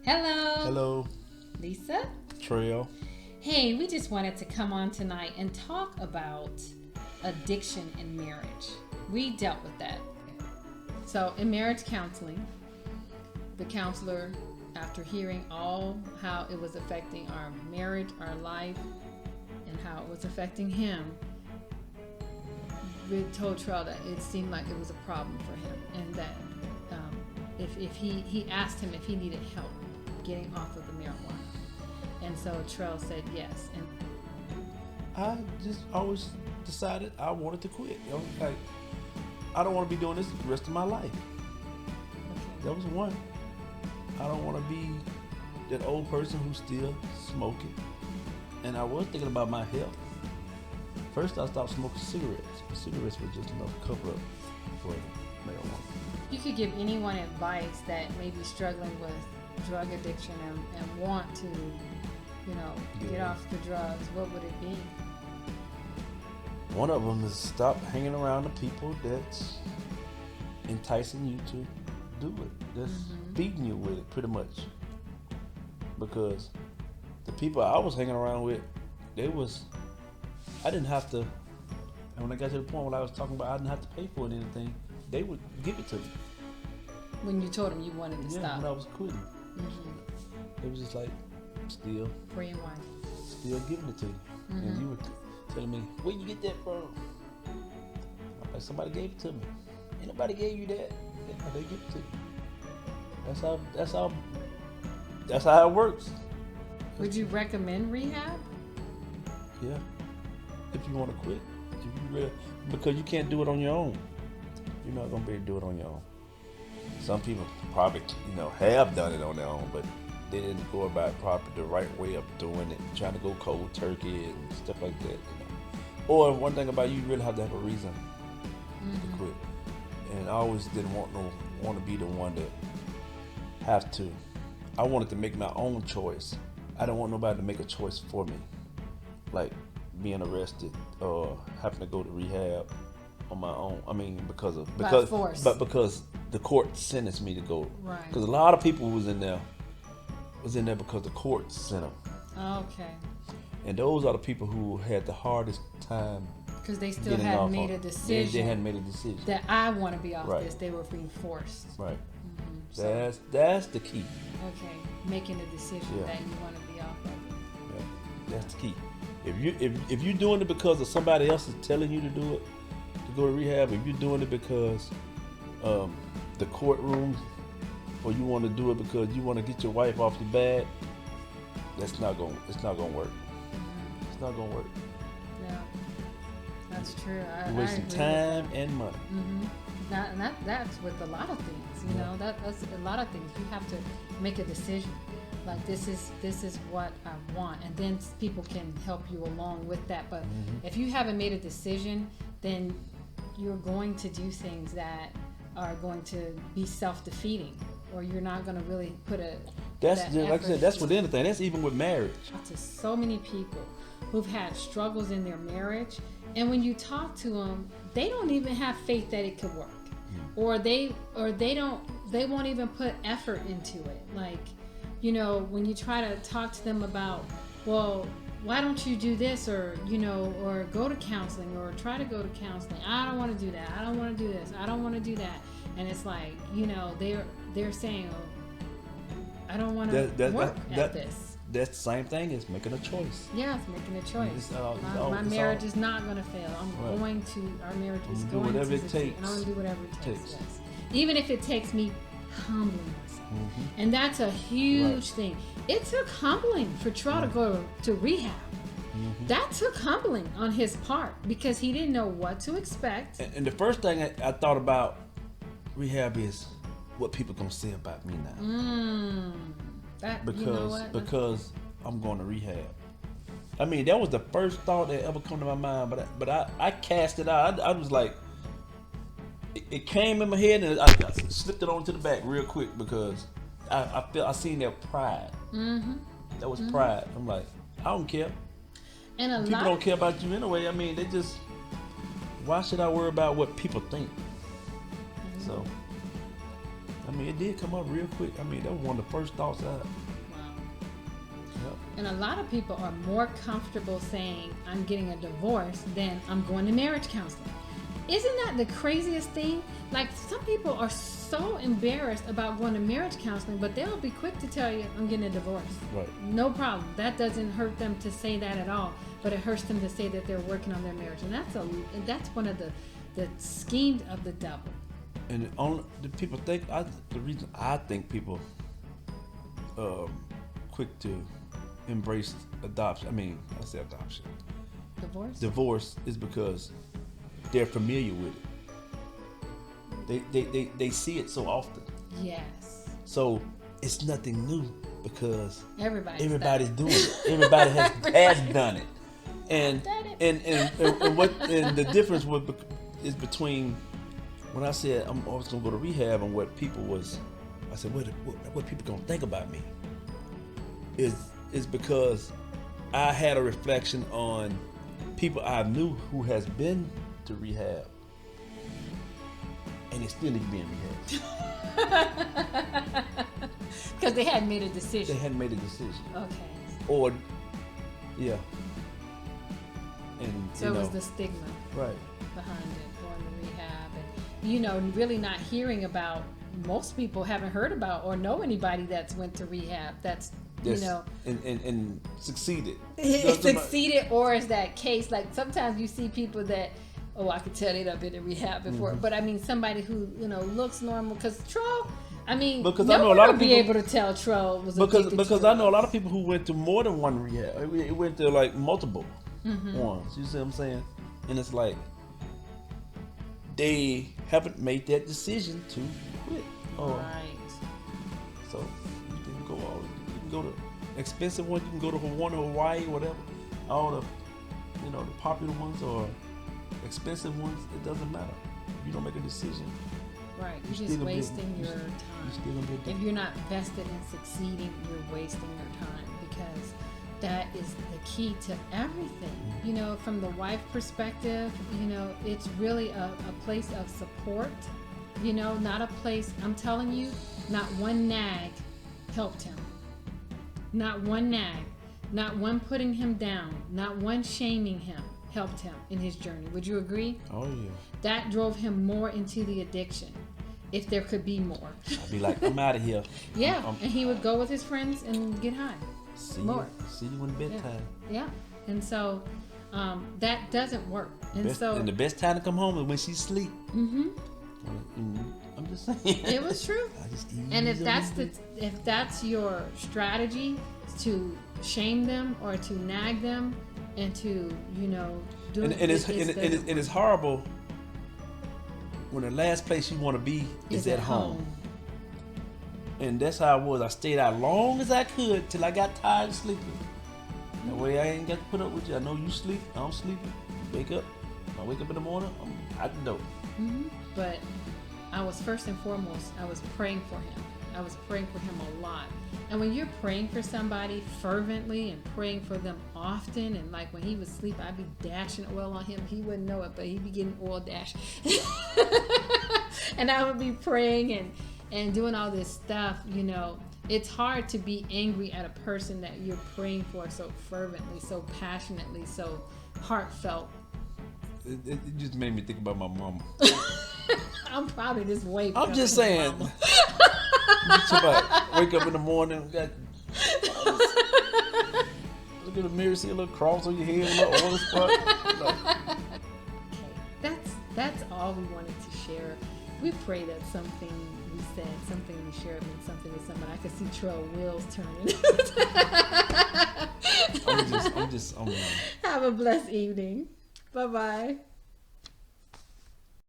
Hello, Hello, Lisa. Trail. Hey, we just wanted to come on tonight and talk about addiction in marriage. We dealt with that. So, in marriage counseling, the counselor, after hearing all how it was affecting our marriage, our life, and how it was affecting him, we told Trail that it seemed like it was a problem for him, and that if he asked him if he needed help getting off of the marijuana, and so Trail said yes, and I just always decided I wanted to quit. I was like, I don't want to be doing this the rest of my life. That was one. I don't want to be that old person who's still smoking. And I was thinking about my health. First, I stopped smoking cigarettes. Cigarettes were just enough cover up for marijuana. you could give anyone advice that may be struggling with drug addiction and want to, get Yeah. off the drugs, what would it be? One of them is stop hanging around the people that's enticing you to do it. That's feeding you with it, pretty much. Because the people I was hanging around with, I didn't have to, and when I got to the point where I was talking about I didn't have to pay for it or anything, they would give it to me. When you told them you wanted to Yeah, stop. when I was quitting. It was just like, still Free and wine. giving it to you. And you were telling me, where you get that from? I'm like, somebody gave it to me. Ain't nobody gave you that. Yeah, they give it to you. That's how it works. Would you recommend rehab? Yeah. If you want to quit. If you really, because you can't do it on your own. You're not gonna be able to do it on your own. Some people probably, have done it on their own, but they didn't go about the right way of doing it, trying to go cold turkey and stuff like that. Or one thing about you really have to have a reason to quit. And I always didn't want to be the one that have to. I wanted to make my own choice. I don't want nobody to make a choice for me, like being arrested or having to go to rehab on my own. I mean, because force. because the court sentenced me to go. Right. Because a lot of people was in there because the court sent them. Okay. And those are the people who had the hardest time. Because they still getting hadn't off made on- a decision. They hadn't made a decision. That I want to be off Right. this. They were being forced. Right. So, That's the key. okay, making a decision Yeah. that you want to be off of it. Yeah, that's the key. If you're doing it because of somebody else is telling you to do it, to go to rehab, if you're doing it because the courtroom, or you want to do it because you want to get your wife off your bed, it's not gonna work. It's not gonna work. Yeah, that's true. You're wasting agree with time and money. That's with a lot of things. That's a lot of things. You have to make a decision. Like this is what I want, and then people can help you along with that. But if you haven't made a decision, then you're going to do things that are going to be self-defeating, or you're not going to really put That's that like I effort said. That's into with anything. That's even with marriage. to so many people who've had struggles in their marriage, and when you talk to them, they don't even have faith that it could work, or they won't even put effort into it. Like, when you try to talk to them about, well, why don't you do this, or or go to counseling, or try to go to counseling. I don't want to do that. I don't want to do this. I don't want to do that. And it's like, they're saying, oh, I don't want to work at this. That's the same thing as making a choice. Yeah, it's making a choice. My It's marriage all- is not going to fail. Right. Our marriage is I'm gonna do going whatever to it succeed. takes. And I'm going to do whatever it takes. Takes. Yes. Even if it takes me humbling myself. And that's a huge thing. It took humbling for Troy to go to rehab. That took humbling on his part because he didn't know what to expect. And the first thing I thought about rehab is what people gonna say about me now. Because I'm going to rehab. I mean, that was the first thought that ever come to my mind, but I cast it out. I was like, it came in my head and I slipped it onto the back real quick because I seen their pride. That was pride. I'm like, I don't care. And People don't care about you anyway. I mean, they just, why should I worry about what people think? So I mean, it did come up real quick. I mean, that was one of the first thoughts I had. Wow. Yep. And a lot of people are more comfortable saying, I'm getting a divorce than I'm going to marriage counseling. Isn't that the craziest thing? Like, some people are so embarrassed about going to marriage counseling, but they'll be quick to tell you, I'm getting a divorce. Right. No problem. That doesn't hurt them to say that at all, but it hurts them to say that they're working on their marriage. And that's one of the schemes of the devil. And the people think, the reason I think people quick to embrace adoption, I say adoption. Divorce is because they're familiar with it. They see it so often. Yes. So it's nothing new because everybody's doing it. Everybody has done it. And the difference is between when I said I'm always gonna go to rehab and what people I said what people gonna think about me is because I had a reflection on people I knew who has been to rehab and they still need to be in rehab because they hadn't made a decision. Okay. Or yeah. And so it was the stigma right behind it, going to rehab, and really not hearing about. Most people haven't heard about or know anybody that's went to rehab. That's and succeeded. Succeeded, or is that case? Like sometimes you see people that, I could tell they've been in rehab before. Mm-hmm. But somebody who looks normal. Because Tro, because no I know one a lot would of be people, able to tell Tro was because I know a lot of people who went to more than one rehab. It went to like multiple ones. You see what I'm saying? And it's like they haven't made that decision to quit. Right. So you can go to expensive ones. You can go to Hawaii, whatever. All the the popular ones or expensive ones. It doesn't matter. If you don't make a decision. Right. You're just wasting your time. If you're not vested in succeeding, you're wasting your time because that is the key to everything. From the wife perspective, it's really a place of support. Not a place, I'm telling you, not one nag helped him. Not one nag, not one putting him down, not one shaming him helped him in his journey. Would you agree? Oh, yeah. That drove him more into the addiction, if there could be more. I'd be like, I'm out of here. Yeah, and he would go with his friends and get high. See you when bedtime. Yeah. And so that doesn't work. And the best time to come home is when she's asleep. Mm-hmm. I'm just saying. It was true. And if that's your strategy to shame them or to nag them and to do and it's horrible when the last place you want to be is at home. And that's how I was. I stayed out long as I could till I got tired of sleeping. That way I ain't got to put up with you. I know you sleep. I'm sleeping. You wake up. I wake up in the morning. I'm out the door. Mm-hmm. But I was first and foremost, I was praying for him. I was praying for him a lot. And when you're praying for somebody fervently and praying for them often, and like when he was asleep, I'd be dashing oil on him. He wouldn't know it, but he'd be getting oil dashed. And I would be praying and doing all this stuff, It's hard to be angry at a person that you're praying for so fervently, so passionately, so heartfelt. It just made me think about my mama. I'm probably just way. I'm just saying. Wake up in the morning, look at the mirror, see a little cross on your head, a little oil spot. Okay, that's all we wanted to share. We pray that something we said, something we shared meant something to somebody. I could see Trell wheels turning. I'm Have a blessed evening. Bye-bye.